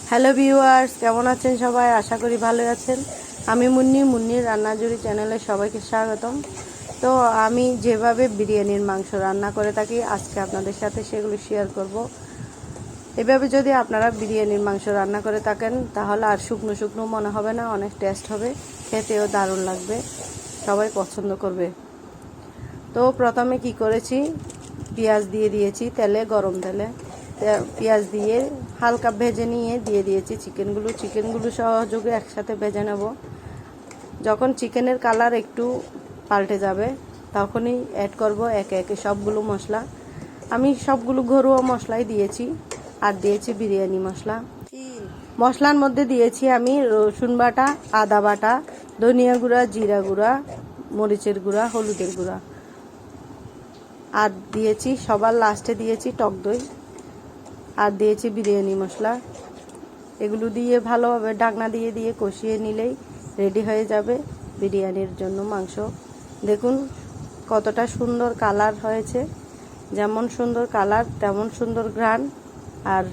Hello viewers, কেমন আছেন সবাই? আশা করি ভালো আছেন। আমি মুন্নির রান্নাজুরি চ্যানেলে সবাইকে স্বাগতম। তো আমি যেভাবে বিরিয়ানির মাংস রান্না করে থাকি আজকে আপনাদের সাথে সেগুলো শেয়ার করব। এভাবে যদি আপনারা বিরিয়ানির মাংস রান্না করে থাকেন তাহলে আর শুকনো শুকনো মনে হবে না, অনেক টেস্ট হবে, খেতেও দারুণ লাগবে, সবাই পছন্দ করবে। তো প্রথমে কি করেছি, পেঁয়াজ দিয়ে দিয়েছি তেলে, গরম তেলে পেঁয়াজ দিয়ে হালকা ভেজে নিয়ে দিয়ে দিয়েছি চিকেনগুলো সহযোগে একসাথে ভেজে নেব। যখন চিকেনের কালার একটু পাল্টে যাবে তখনই অ্যাড করব একে একে সবগুলো মশলা। আমি সবগুলো ঘরোয়া মশলাই দিয়েছি, আর দিয়েছি বিরিয়ানি মশলা। মশলার মধ্যে দিয়েছি আমি রসুন বাটা, আদা বাটা, ধনিয়া গুঁড়া, জিরা গুঁড়া, মরিচের গুঁড়া, হলুদের গুঁড়া, আর দিয়েছি সবার লাস্টে দিয়েছি টক দই, আর দিয়েছি বিরিয়ানি মশলা। এগুলো দিয়ে ভালোভাবে ঢাকনা দিয়ে কষিয়ে নিলেই রেডি হয়ে যাবে বিরিয়ানির জন্য মাংস। দেখুন কতটা সুন্দর কালার হয়েছে, যেমন সুন্দর কালার তেমন সুন্দর ঘ্রাণ, আর